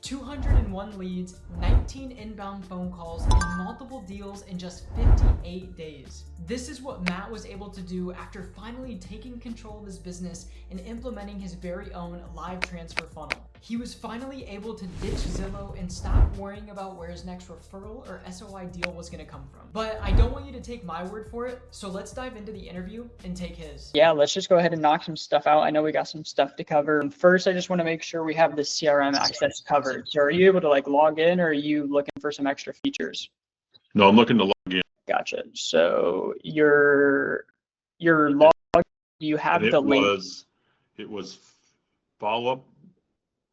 201 leads, 19 inbound phone calls, and multiple deals in just 58 days. This is what Matt was able to do after finally taking control of his business and implementing his very own live transfer funnel. He was finally able to ditch Zillow and stop worrying about where his next referral or SOI deal was gonna come from. But I don't want you to take my word for it, so let's dive into the interview and take his. Yeah, let's just go ahead and knock some stuff out. I know we got some stuff to cover. First, I just want to make sure we have the CRM access covered. So are you able to like log in, or are you looking for some extra features? No, I'm looking to log in. Gotcha. So your log, you have the link. It was follow up.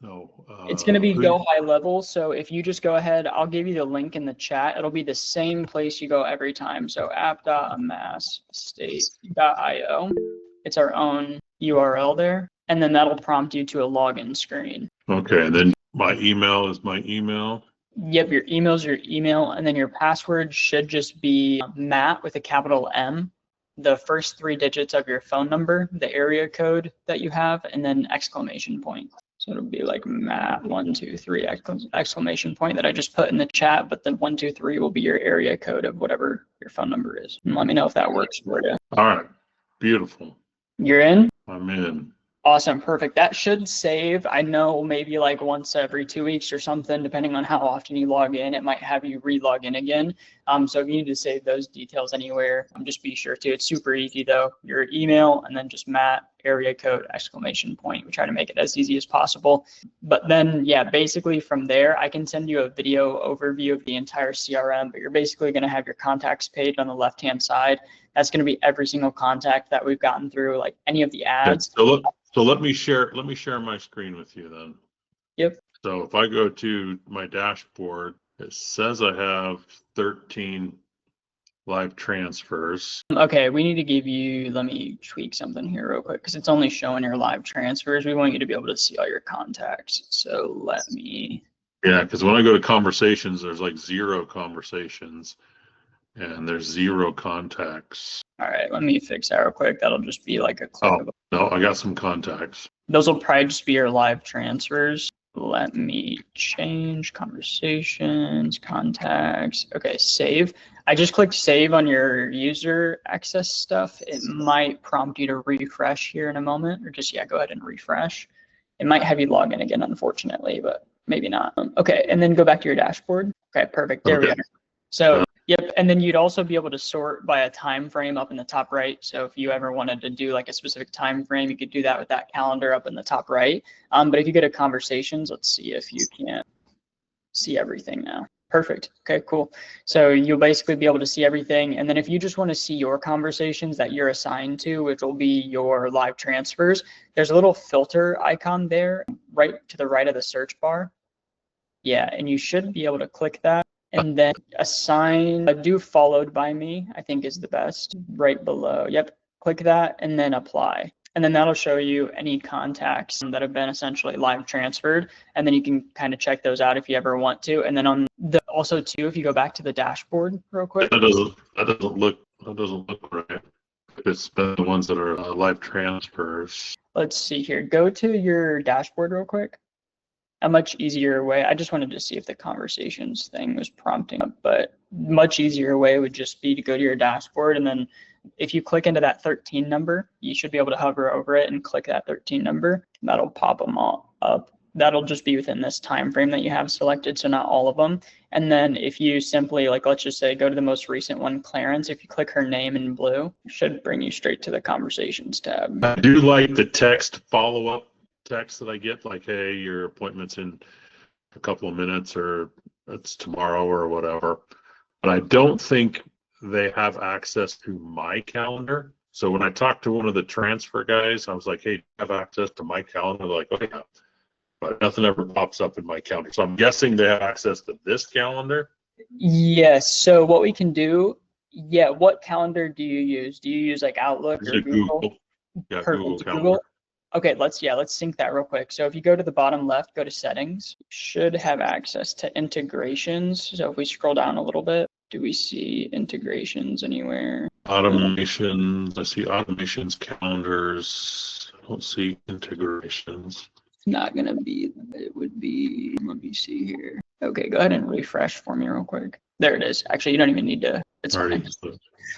No. It's going to be go high level. So if you just go ahead, I'll give you the link in the chat. It'll be the same place you go every time. So app.amassstate.io. It's our own URL there. And then that'll prompt you to a login screen. Okay. And then my email is my email. Yep, your email is your email. And then your password should just be Matt with a capital M, the first 3 digits of your phone number, the area code that you have, and then exclamation point. So it'll be like Matt 123 exclamation point that I just put in the chat, but then 123 will be your area code of whatever your phone number is. And let me know if that works for you. All right. Beautiful. You're in? I'm in. Awesome, perfect. That should save. I know maybe like once every 2 weeks or something, depending on how often you log in, it might have you re-log in again. So if you need to save those details anywhere, just be sure to. It's super easy though. Your email and then just Matt, area code, exclamation point. We try to make it as easy as possible. But then, yeah, basically from there, I can send you a video overview of the entire CRM, but you're basically going to have your contacts page on the left-hand side. That's going to be every single contact that we've gotten through, like any of the ads. So let me share my screen with you then. Yep. So if I go to my dashboard, it says I have 13 live transfers. Okay, we need to give you, let me tweak something here real quick because it's only showing your live transfers. We want you to be able to see all your contacts. So let me. Yeah, because when I go to conversations, there's like 0 conversations and there's 0 contacts. All right, let me fix that real quick. That'll just be like a click of. No, I got some contacts. Those will probably just be your live transfers. Let me change conversations, contacts. Okay, save. I just clicked save on your user access stuff. It might prompt you to refresh here in a moment, or just, yeah, go ahead and refresh. It might have you log in again, unfortunately, but maybe not. Okay, and then go back to your dashboard. Okay, perfect. There we go. So, yep, and then you'd also be able to sort by a time frame up in the top right. So if you ever wanted to do like a specific time frame, you could do that with that calendar up in the top right. But if you go to conversations, let's see if you can see everything now. Perfect. Okay, cool. So you'll basically be able to see everything. And then if you just want to see your conversations that you're assigned to, which will be your live transfers, there's a little filter icon there right to the right of the search bar. Yeah, and you should be able to click that. And then assign, do followed by me, I think is the best, right below. Yep, click that and then apply. And then that'll show you any contacts that have been essentially live transferred. And then you can kind of check those out if you ever want to. And then on the, also too, if you go back to the dashboard real quick. That doesn't look right. It's the ones that are live transfers. Let's see here, go to your dashboard real quick. A much easier way, I just wanted to see if the conversations thing was prompting up, but much easier way would just be to go to your dashboard, and then if you click into that 13 number, you should be able to hover over it and click that 13 number. That'll pop them all up. That'll just be within this time frame that you have selected, so not all of them. And then if you simply, like, let's just say, go to the most recent one, Clarence, if you click her name in blue, it should bring you straight to the conversations tab. I do like the text follow-up text that I get, like, hey, your appointment's in a couple of minutes, or it's tomorrow, or whatever. But I don't think they have access to my calendar. So when I talked to one of the transfer guys, I was like, hey, do you have access to my calendar? They're like, oh yeah, but nothing ever pops up in my calendar. So I'm guessing they have access to this calendar. Yes, so what we can do, yeah, what calendar do you use? Do you use like Outlook or Google? Yeah, Perfect. Google. Okay, let's sync that real quick. So if you go to the bottom left, go to settings, you should have access to integrations. So if we scroll down a little bit, do we see integrations anywhere? Automations, I see automations, calendars. I don't see integrations. not gonna be, it would be, let me see here. Okay, go ahead and refresh for me real quick. There it is. Actually, you don't even need to, it's fine.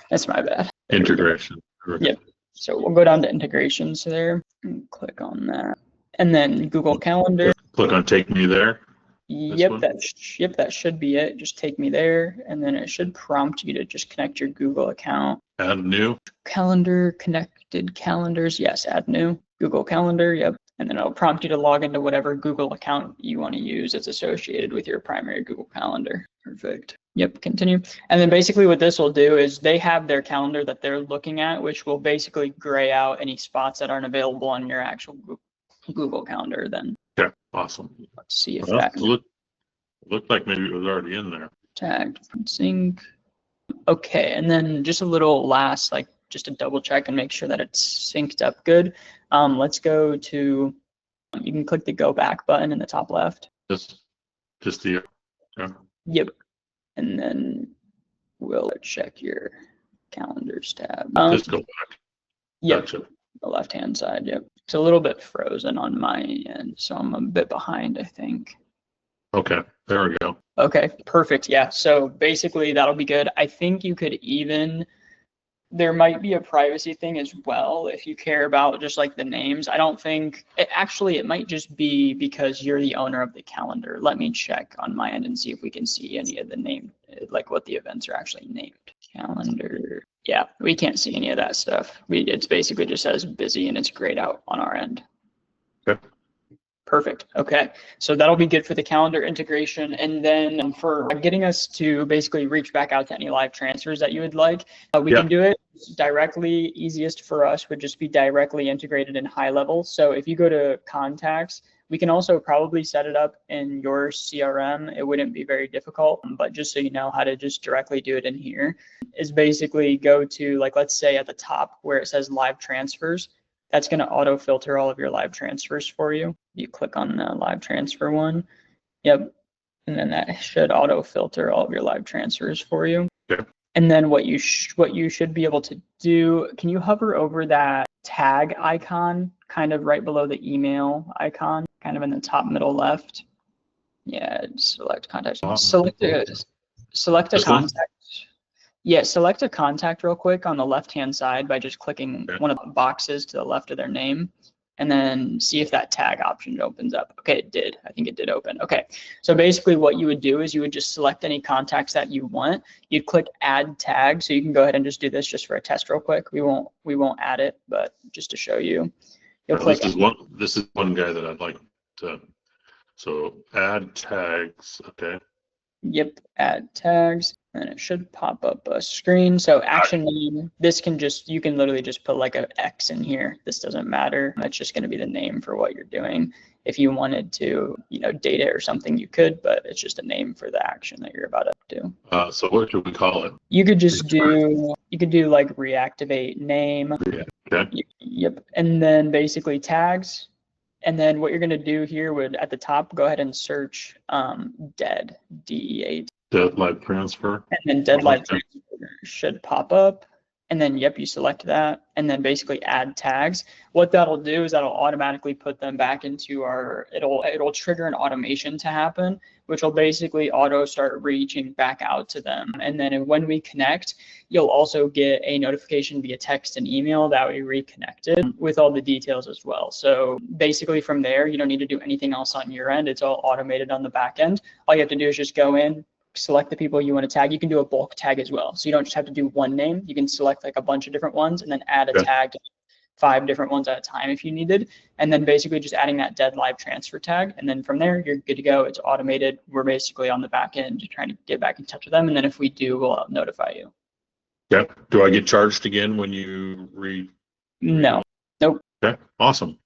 That's my bad. Integration. Yep. So we'll go down to integrations there and click on that. And then Google Calendar. Click on take me there. Yep, that should be it. Just take me there, and then it should prompt you to just connect your Google account. Add new. Calendar, connected calendars. Yes, add new. Google Calendar. Yep. And then it'll prompt you to log into whatever Google account you want to use that's associated with your primary Google Calendar. Perfect. Yep, continue. And then basically what this will do is they have their calendar that they're looking at, which will basically gray out any spots that aren't available on your actual Google Calendar then. Okay, awesome. Let's see if that looked like maybe it was already in there. Tagged sync. Okay, and then just a little last, like just to double check and make sure that it's synced up good. Let's go to, you can click the go back button in the top left. Just the, yeah. Yep. And then we'll check your calendars tab. Just go back. Yep. Gotcha. The left-hand side. Yep. It's a little bit frozen on my end, so I'm a bit behind, I think. Okay, there we go. Okay, perfect. Yeah. So basically that'll be good. I think you could even, there might be a privacy thing as well if you care about just like the names. I don't think, it might just be because you're the owner of the calendar. Let me check on my end and see if we can see any of the name, like what the events are actually named. Calendar. Yeah, we can't see any of that stuff. It's basically just says busy and it's grayed out on our end. Okay. Perfect. Okay. So that'll be good for the calendar integration. And then for getting us to basically reach back out to any live transfers that you would like, we can do it directly. Easiest for us would just be directly integrated in high level. So if you go to contacts, we can also probably set it up in your CRM. It wouldn't be very difficult, but just so you know how to just directly do it in here is basically go to, like, let's say at the top where it says live transfers, that's going to auto filter all of your live transfers for you. You click on the live transfer one. Yep. And then that should auto filter all of your live transfers for you. Okay. And then what you should be able to do, can you hover over that tag icon kind of right below the email icon, kind of in the top middle left? Yeah, select contact. Select a contact. Yeah, select a contact real quick on the left-hand side by just clicking one of the boxes to the left of their name, and then see if that tag option opens up. Okay, it did. I think it did open. Okay, so basically what you would do is you would just select any contacts that you want. You'd click add tag, so you can go ahead and just do this just for a test real quick. We won't add it, but just to show you. This is one guy that I'd like to. So add tags. Okay. Yep, add tags, and it should pop up a screen. So action name, this can just, you can literally just put like an X in here. This doesn't matter. That's just going to be the name for what you're doing. If you wanted to, date it or something, you could, but it's just a name for the action that you're about to do. So what should we call it? You could just do like reactivate name. Okay. Yep. And then basically tags. And then what you're going to do here would, at the top, go ahead and search dead, DEAD. Dead live transfer. And then dead live transfer should pop up. And then, yep, you select that. And then basically add tags. What that'll do is that'll automatically put them back into it'll trigger an automation to happen, which will basically auto start reaching back out to them. And then when we connect, you'll also get a notification via text and email that we reconnected with all the details as well. So basically from there, you don't need to do anything else on your end. It's all automated on the back end. All you have to do is just go in, select the people you want to tag. You can do a bulk tag as well. So you don't just have to do one name. You can select like a bunch of different ones and then add a tag to 5 different ones at a time if you needed. And then basically just adding that dead live transfer tag. And then from there, you're good to go. It's automated. We're basically on the back end trying to get back in touch with them. And then if we do, we'll notify you. Yeah. Do I get charged again when you No. Nope. Okay. Awesome.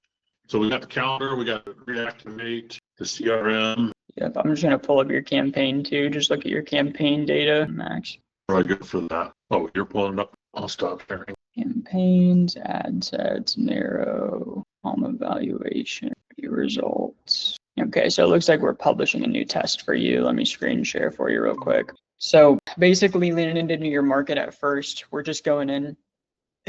So we got the calendar, we got Reactivate, the CRM. Yep. I'm just going to pull up your campaign too. Just look at your campaign data, Max. Really good for that. Oh, you're pulling it up. I'll stop sharing. Campaigns, ad sets, narrow, home evaluation, your results. Okay, so it looks like we're publishing a new test for you. Let me screen share for you real quick. So basically leaning into your market at first, we're just going in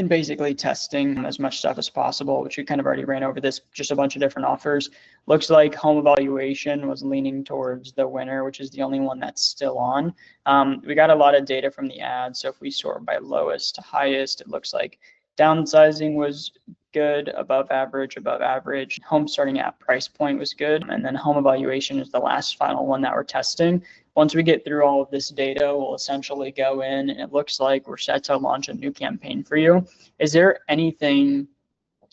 and basically testing as much stuff as possible, which we kind of already ran over this, just a bunch of different offers. Looks like home evaluation was leaning towards the winner, which is the only one that's still on. We got a lot of data from the ad. So if we sort by lowest to highest, it looks like downsizing was good, above average. Home starting at price point was good. And then home evaluation is the last final one that we're testing. Once we get through all of this data, we'll essentially go in and it looks like we're set to launch a new campaign for you. Is there anything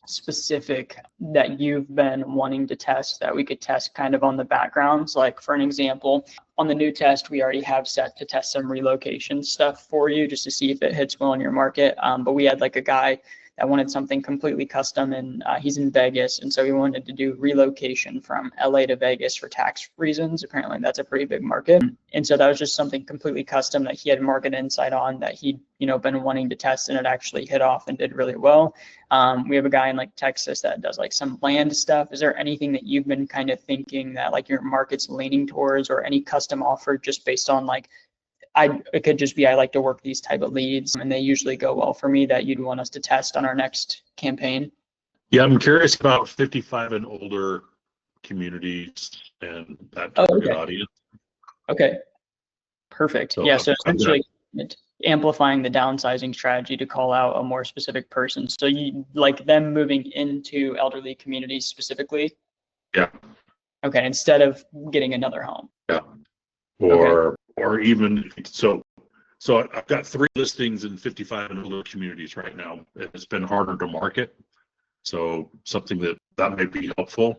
specific that you've been wanting to test that we could test kind of on the backgrounds? Like for an example, on the new test, we already have set to test some relocation stuff for you just to see if it hits well in your market. But we had like a guy that wanted something completely custom, and he's in Vegas, and so he wanted to do relocation from LA to Vegas for tax reasons. Apparently that's a pretty big market, and so that was just something completely custom that he had market insight on that he'd been wanting to test, and it actually hit off and did really well. We have a guy in like Texas that does like some land stuff. Is there anything that you've been kind of thinking that like your market's leaning towards, or any custom offer just based on like, it could just be I like to work these type of leads and they usually go well for me, that you'd want us to test on our next campaign? Yeah, I'm curious about 55 and older communities and that target audience. Okay, perfect. So yeah, so essentially amplifying the downsizing strategy to call out a more specific person. So you like them moving into elderly communities specifically? Yeah. Okay, instead of getting another home. Yeah. Or even so I've got 3 listings in 55 and older communities right now. It's been harder to market. So something that may be helpful.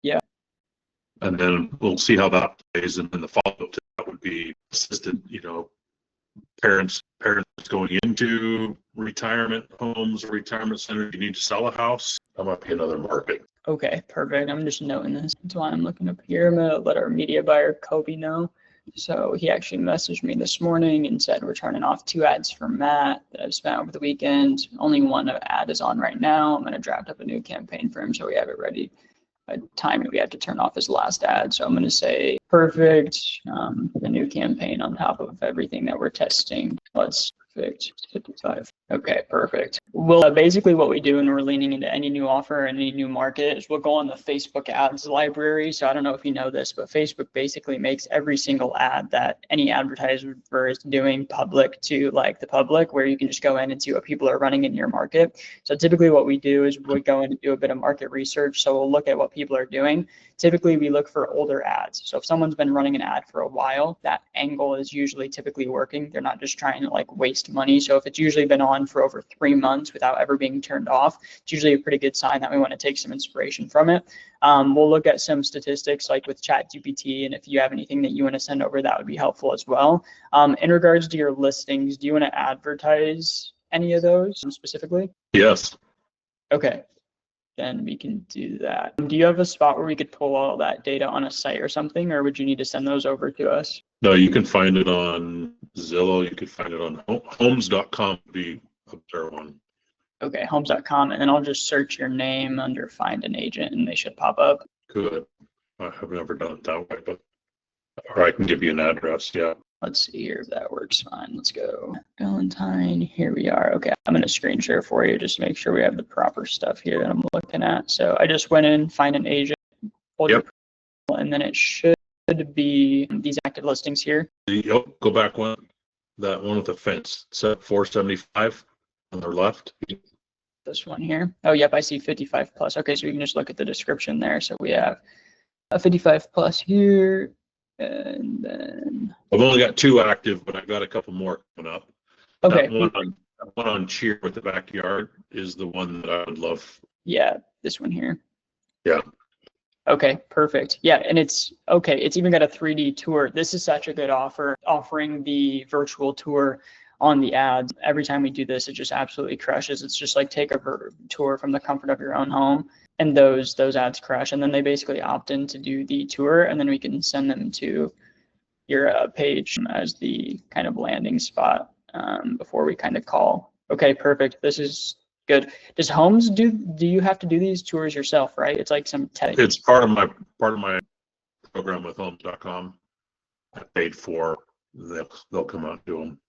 Yeah. And then we'll see how that plays. And then the follow-up to that would be assisted, parents going into retirement homes or retirement centers. You need to sell a house. That might be another market. Okay, perfect. I'm just noting this. That's why I'm looking up here. I'm gonna let our media buyer Kobe know. So he actually messaged me this morning and said we're turning off 2 ads for Matt that I've spent over the weekend. Only 1 ad is on right now. I'm going to draft up a new campaign for him so we have it ready by the time we have to turn off his last ad. So I'm going to say perfect, the new campaign on top of everything that we're testing. Let's perfect 55. Okay, perfect. Well, basically what we do when we're leaning into any new offer and any new market is we'll go on the Facebook ads library. So I don't know if you know this, but Facebook basically makes every single ad that any advertiser is doing public to like the public, where you can just go in and see what people are running in your market. So typically what we do is we go in and do a bit of market research. So we'll look at what people are doing. Typically we look for older ads. So if someone's been running an ad for a while, that angle is usually typically working. They're not just trying to like waste money. So if it's usually been on for over 3 months without ever being turned off, it's usually a pretty good sign that we want to take some inspiration from it. We'll look at some statistics like with ChatGPT, and if you have anything that you want to send over, that would be helpful as well. In regards to your listings, do you want to advertise any of those specifically? Yes. Okay, then we can do that. Do you have a spot where we could pull all that data on a site or something, or would you need to send those over to us? No, you can find it on Zillow. You could find it on homes.com would be a better one. Okay, homes.com, and then I'll just search your name under find an agent and they should pop up. Good. I have never done it that way, but or I can give you an address. Yeah. Let's see here if that works fine. Let's go. Valentine, here we are. Okay, I'm going to screen share for you just to make sure we have the proper stuff here that I'm looking at. So I just went in, find an agent, Yep. And then it should be these active listings here. Yep. Go back one. That one with the fence. Set 475 on their left. This one here. Oh, yep, I see 55 plus. Okay, so we can just look at the description there. So we have a 55 plus here, and then I've only got 2 active, but I've got a couple more coming up. okay. That one on Cheer with the backyard is the one that I would love. Yeah, this one here. Yeah. Okay, perfect. Yeah, and it's okay. It's even got a 3D tour. This is such a good offer, offering the virtual tour on the ads. Every time we do this, it just absolutely crushes. It's just like take a tour from the comfort of your own home, and those ads crush. And then they basically opt in to do the tour, and then we can send them to your page as the kind of landing spot before we kind of call. Okay, perfect. This is good. Does Homes do you have to do these tours yourself, right? It's like some tech. It's part of my program with homes.com. I paid for. They'll come out and do them.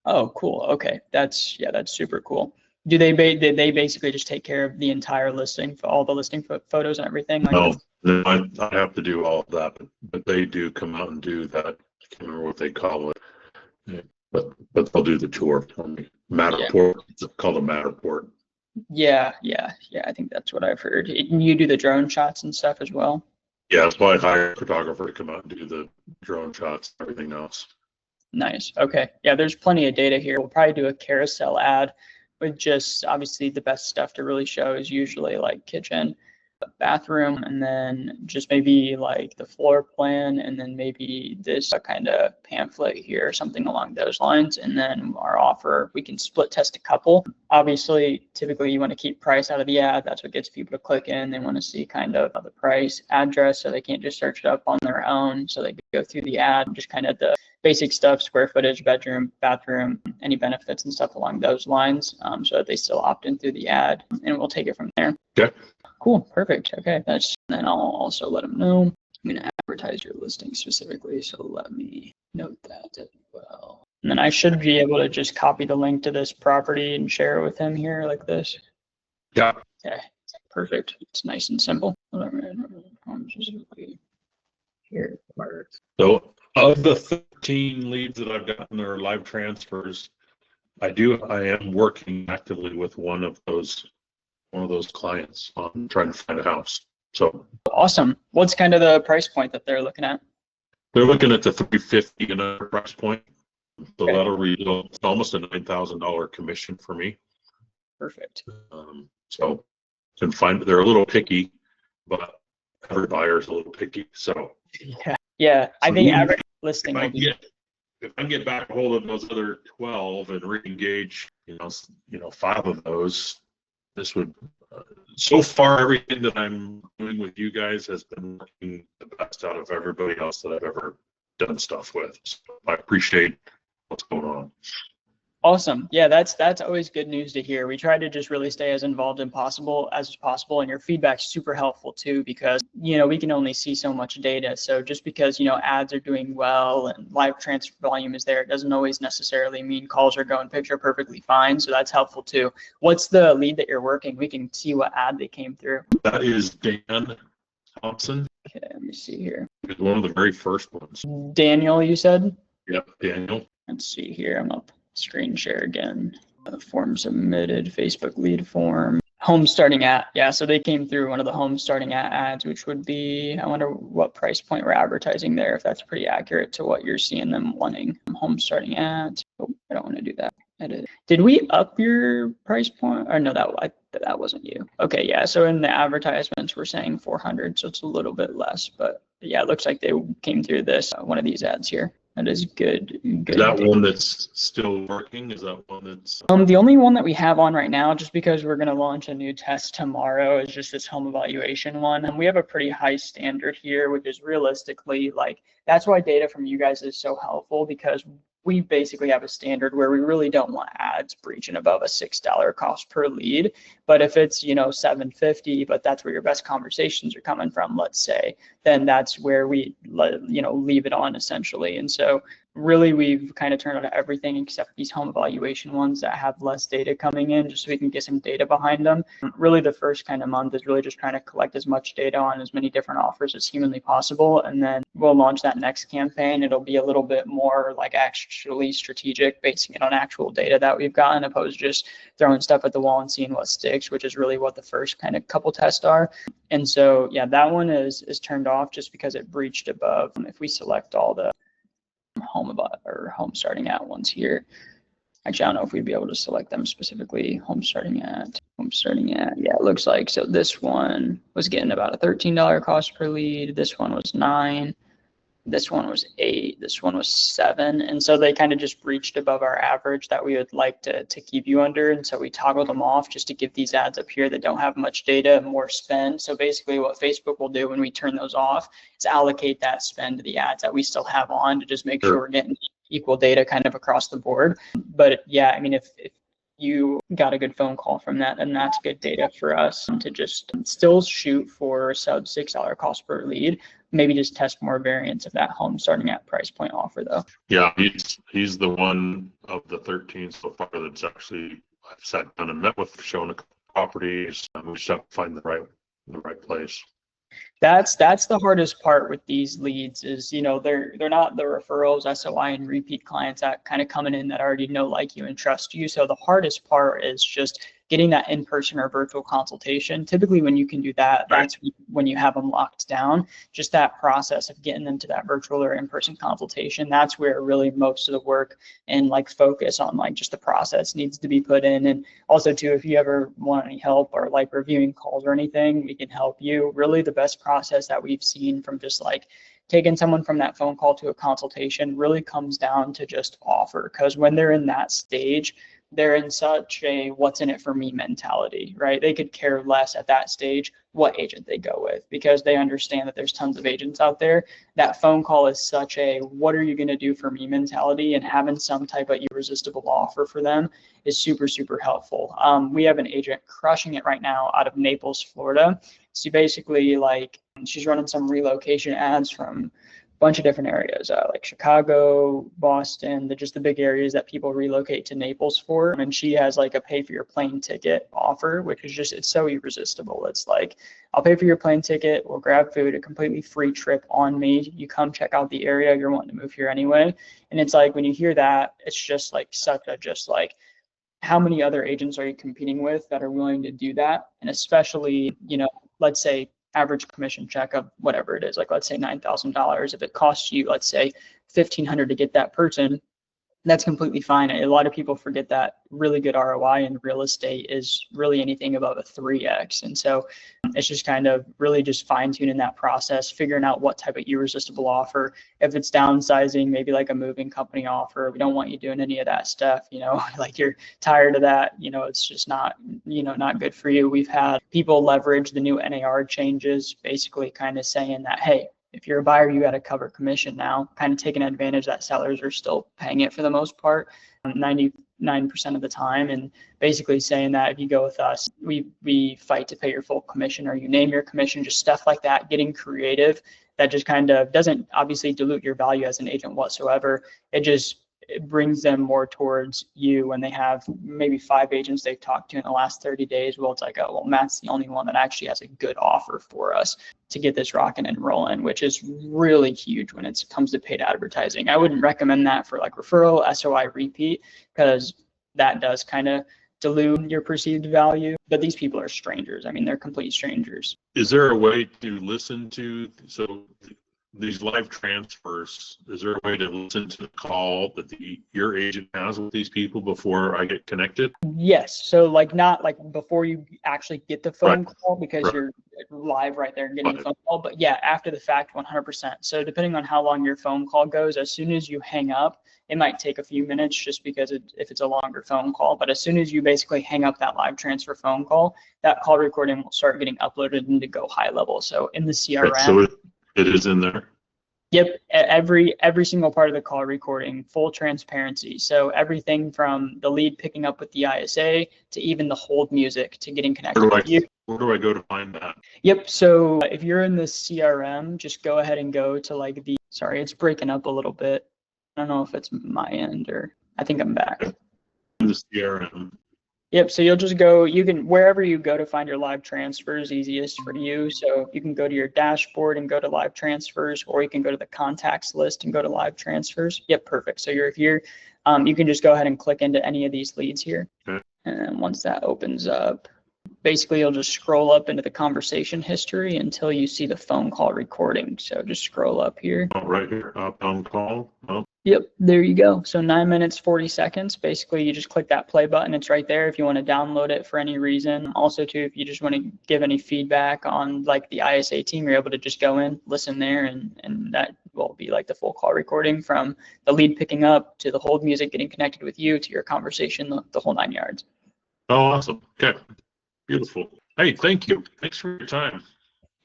Oh, cool. Okay, that's super cool. Did they basically just take care of the entire listing for all the listing photos and everything? Like No, I have to do all of that, but they do come out and do that. I can't remember what they call it. Yeah, but they'll do the tour for me. Matterport, it's called a Matterport. Yeah. I think that's what I've heard. And you do the drone shots and stuff as well? Yeah, that's why I hire a photographer to come out and do the drone shots and everything else. Nice. Okay. Yeah, there's plenty of data here. We'll probably do a carousel ad with just obviously the best stuff to really show is usually like kitchen, bathroom, and then just maybe like the floor plan, and then maybe this kind of pamphlet here or something along those lines. And then our offer, we can split test a couple. Obviously, typically you want to keep price out of the ad. That's what gets people to click in. They want to see kind of the price, address, so they can't just search it up on their own. So they go through the ad, just kind of the basic stuff, square footage, bedroom, bathroom, any benefits and stuff along those lines, so that they still opt in through the ad, and we'll take it from there. Okay. Cool, perfect. Okay, then I'll also let them know. I'm gonna advertise your listing specifically, so let me note that as well. And then I should be able to just copy the link to this property and share it with him here like this. Yeah. Okay, perfect. It's nice and simple. Here works. So of the 13 leads that I've gotten that are live transfers, I am working actively with one of those clients on trying to find a house. So awesome. What's kind of the price point that they're looking at? They're looking at the 350 and under price point. So that'll result it's almost a $9,000 commission for me. Perfect. So can find they're a little picky, but every buyer is a little picky. So yeah. I think average listing if I can get back a hold of those other 12 and re-engage, 5 of those, this would so far everything that I'm doing with you guys has been working the best out of everybody else that I've ever done stuff with. So I appreciate what's going on. Awesome. Yeah, that's always good news to hear. We try to just really stay as involved as possible, and your feedback's super helpful too, because we can only see so much data. So just because ads are doing well and live transfer volume is there, it doesn't always necessarily mean calls are going picture perfectly fine. So that's helpful too. What's the lead that you're working? We can see what ad they came through. That is Dan Thompson. Okay, let me see here. It's one of the very first ones. Daniel, you said? Yep, Daniel. Let's see here. I'm up. Screen share again. Form submitted, Facebook lead form. Home starting at, yeah, so they came through one of the home starting at ads, which would be, I wonder what price point we're advertising there, if that's pretty accurate to what you're seeing them wanting. Home starting at, oh, I don't want to do that. Edit. Did we up your price point? Or no, that wasn't you. Okay, yeah, so in the advertisements, we're saying 400, so it's a little bit less, but yeah, it looks like they came through this, one of these ads here. That is good. Is that one that's still working? Is that one that's the only one that we have on right now, just because we're going to launch a new test tomorrow, is just this home evaluation one. And we have a pretty high standard here, which is realistically that's why data from you guys is so helpful, because we basically have a standard where we really don't want ads breaching above a $6 cost per lead. But if it's $7.50, but that's where your best conversations are coming from, let's say, then that's where we leave it on essentially. And so really we've kind of turned on everything except these home evaluation ones that have less data coming in, just so we can get some data behind them. Really the first kind of month is really just trying to collect as much data on as many different offers as humanly possible, and then we'll launch that next campaign. It'll be a little bit more actually strategic, basing it on actual data that we've gotten, opposed to just throwing stuff at the wall and seeing what sticks, which is really what the first kind of couple tests are. And so yeah, that one is turned off just because it breached above. If we select all the home starting at ones here, actually I don't know if we'd be able to select them specifically. Home starting at, yeah, it looks like, so this one was getting about a $13 cost per lead, this one was $9, this one was $8, this one was $7, and so they kind of just breached above our average that we would like to keep you under. And so we toggled them off just to give these ads up here that don't have much data more spend. So basically what Facebook will do when we turn those off is allocate that spend to the ads that we still have on, to just make sure we're getting equal data kind of across the board. But yeah, I mean, if you got a good phone call from that, and that's good data for us to just still shoot for sub $6 cost per lead. Maybe just test more variants of that home starting at price point offer though. Yeah, he's the one of the 13 so far that's actually I've sat down and met with, shown a couple properties. We just have to find the right place. That's the hardest part with these leads is, you know, they're not the referrals, SOI, and repeat clients that kind of coming in that already know, like you, and trust you. So the hardest part is just getting that in-person or virtual consultation. Typically, when you can do that, that's when you have them locked down. Just that process of getting them to that virtual or in-person consultation, that's where really most of the work and like focus on like just the process needs to be put in. And also too, if you ever want any help or like reviewing calls or anything, we can help you. Really the best process that we've seen from just like taking someone from that phone call to a consultation really comes down to just offer, because when they're in that stage, they're in such a what's in it for me mentality, right? They could care less at that stage what agent they go with, because they understand that there's tons of agents out there. That phone call is such a what are you going to do for me mentality, and having some type of irresistible offer for them is super, super helpful. We have an agent crushing it right now out of Naples, Florida. So basically, like, she's running some relocation ads from bunch of different areas, like Chicago, Boston, just the big areas that people relocate to Naples for. And she has like a pay for your plane ticket offer, which is just, it's so irresistible. It's like, I'll pay for your plane ticket, we'll grab food, a completely free trip on me. You come check out the area, you're wanting to move here anyway. And it's like, when you hear that, it's just like such a, just like, how many other agents are you competing with that are willing to do that? And especially, you know, let's say average commission check of whatever it is, like let's say $9,000. If it costs you, let's say 1,500 to get that person, that's completely fine. A lot of people forget that really good ROI in real estate is really anything above a 3x. And so it's just kind of really just fine tuning that process, figuring out what type of irresistible offer. If it's downsizing, maybe like a moving company offer, we don't want you doing any of that stuff, you know, like you're tired of that, you know, it's just not, you know, not good for you. We've had people leverage the new NAR changes, basically kind of saying that, hey, if you're a buyer, you got to cover commission now, kind of taking advantage that sellers are still paying it for the most part, 99% of the time. And basically saying that if you go with us, we fight to pay your full commission, or you name your commission, just stuff like that, getting creative. That just kind of doesn't obviously dilute your value as an agent whatsoever. It brings them more towards you when they have maybe 5 agents they've talked to in the last 30 days. Well, it's like, oh, well, Matt's the only one that actually has a good offer for us to get this rocking and rolling, which is really huge when it comes to paid advertising. I wouldn't recommend that for like referral, SOI, repeat, because that does kind of dilute your perceived value. But these people are strangers. I mean, they're complete strangers. Is there a way to listen to, so these live transfers, is there a way to listen to the call that your agent has with these people before I get connected? Yes. So like not like before you actually get the phone call, because Right. you're live right there and getting the phone call. But yeah, after the fact, 100%. So depending on how long your phone call goes, as soon as you hang up, it might take a few minutes just because if it's a longer phone call. But as soon as you basically hang up that live transfer phone call, that call recording will start getting uploaded into Go High Level. So in the CRM. Right, so it is in there. Yep, every single part of the call recording, full transparency. So everything from the lead picking up with the ISA to even the hold music to getting connected with you. Where do I go to find that? Yep, so if you're in the CRM, just go ahead and go to like sorry, it's breaking up a little bit. I don't know if it's my end or I think I'm back. In the CRM. Yep, so you'll just go, you can, wherever you go to find your live transfers, easiest for you. So you can go to your dashboard and go to live transfers, or you can go to the contacts list and go to live transfers. Yep, perfect. So you're here. You can just go ahead and click into any of these leads here. Okay. And then once that opens up, basically you'll just scroll up into the conversation history until you see the phone call recording. So just scroll up here. Oh, right here, phone call. Oh. Yep, there you go. So 9 minutes, 40 seconds. Basically, you just click that play button. It's right there if you want to download it for any reason. Also, too, if you just want to give any feedback on like the ISA team, you're able to just go in, listen there, and that will be like the full call recording from the lead picking up to the hold music getting connected with you to your conversation, the whole 9 yards. Oh, awesome. Okay, beautiful. Hey, thank you. Thanks for your time.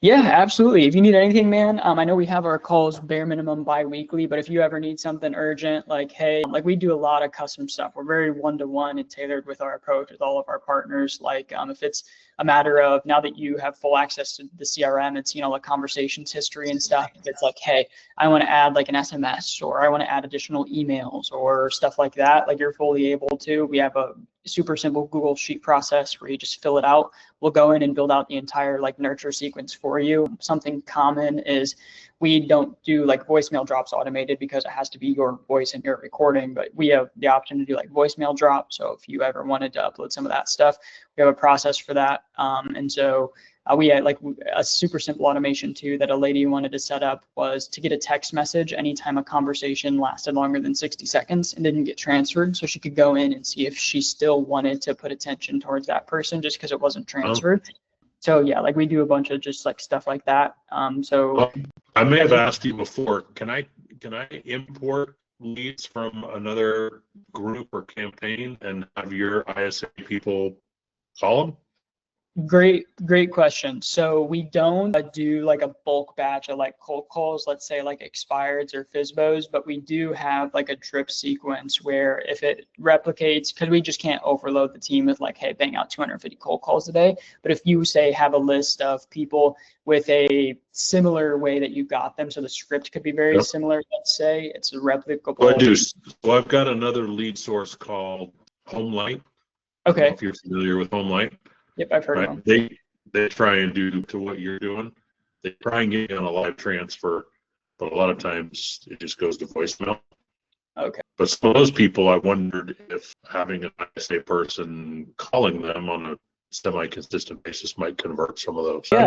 Yeah, absolutely. If you need anything, man, I know we have our calls bare minimum bi-weekly, but if you ever need something urgent, like, hey, like we do a lot of custom stuff. We're very one-to-one and tailored with our approach with all of our partners. Like if it's a matter of, now that you have full access to the CRM, it's, you know, like conversations history and stuff. It's like, hey, I want to add like an SMS, or I want to add additional emails or stuff like that. Like, you're fully able to. We have a super simple Google Sheet process where you just fill it out. We'll go in and build out the entire like nurture sequence for you. Something common is we don't do like voicemail drops automated because it has to be your voice and your recording, but we have the option to do like voicemail drop. So if you ever wanted to upload some of that stuff, we have a process for that. And so we had like a super simple automation too that a lady wanted to set up, was to get a text message anytime a conversation lasted longer than 60 seconds and didn't get transferred. So she could go in and see if she still wanted to put attention towards that person just because it wasn't transferred. So yeah, like we do a bunch of just like stuff like that. Well, I may have asked you before, can I import leads from another group or campaign and have your ISA people call them? Great question. So we don't do like a bulk batch of like cold calls, let's say like expireds or FSBOs, but we do have like a drip sequence where if it replicates, because we just can't overload the team with like, hey, bang out 250 cold calls a day. But if you say have a list of people with a similar way that you got them, so the script could be very similar, let's say it's a replicable. Well, I do. So I've got another lead source called Homelight. Okay. I don't know if you're familiar with Homelight. Yep, I've heard of them. They try and do to what you're doing. They try and get you on a live transfer, but a lot of times it just goes to voicemail. Okay. But some of those people, I wondered if having an ISA person calling them on a semi-consistent basis might convert some of those. Yeah.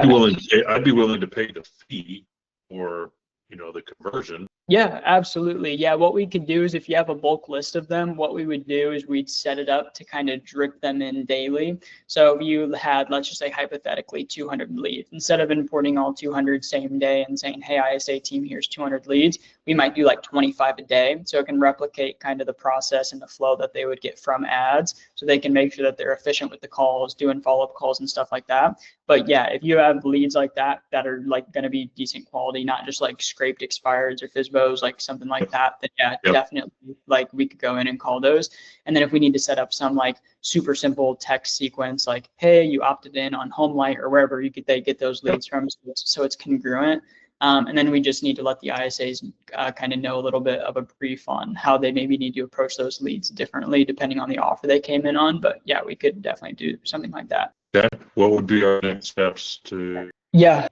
I'd be willing to pay the fee or, you know, the conversion. Yeah, absolutely. Yeah, what we could do is if you have a bulk list of them, what we would do is we'd set it up to kind of drip them in daily. So if you had, let's just say hypothetically 200 leads, instead of importing all 200 same day and saying, hey, ISA team, here's 200 leads, we might do like 25 a day. So it can replicate kind of the process and the flow that they would get from ads. So they can make sure that they're efficient with the calls, doing follow-up calls and stuff like that. But yeah, if you have leads like that are like going to be decent quality, not just like scraped expireds or FSBOs, like something like that, then yeah, definitely like we could go in and call those. And then if we need to set up some like super simple text sequence, like, hey, you opted in on Homelight or wherever they get those leads from, so it's congruent. And then we just need to let the ISAs kind of know a little bit of a brief on how they maybe need to approach those leads differently depending on the offer they came in on. But yeah, we could definitely do something like that. Okay. What would be our next steps to? Yeah,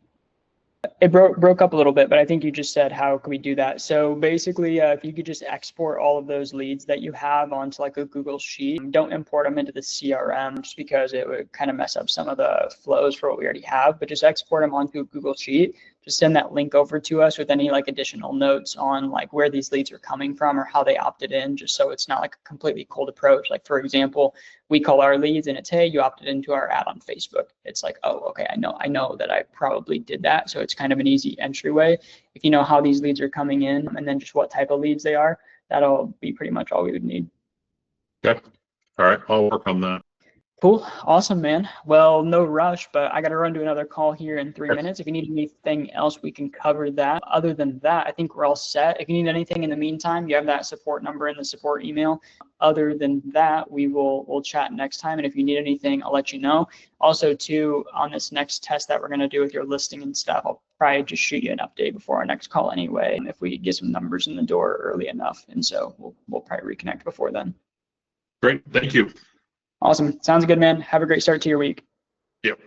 it broke up a little bit, but I think you just said how can we do that. So basically, if you could just export all of those leads that you have onto like a Google Sheet, don't import them into the CRM just because it would kind of mess up some of the flows for what we already have, but just export them onto a Google Sheet. Just send that link over to us with any like additional notes on like where these leads are coming from or how they opted in, just so it's not like a completely cold approach. Like for example, we call our leads and it's, hey, you opted into our ad on Facebook. It's like, oh, okay, I know that I probably did that. So it's kind of an easy entryway. If you know how these leads are coming in and then just what type of leads they are, that'll be pretty much all we would need. Okay. All right. I'll work on that. Cool. Awesome, man. Well, no rush, but I got to run to another call here in 3 minutes. If you need anything else, we can cover that. Other than that, I think we're all set. If you need anything in the meantime, you have that support number in the support email. Other than that, we'll chat next time. And if you need anything, I'll let you know. Also, too, on this next test that we're going to do with your listing and stuff, I'll probably just shoot you an update before our next call anyway, if we get some numbers in the door early enough. And so we'll probably reconnect before then. Great. Thank you. Awesome. Sounds good, man. Have a great start to your week. Yep.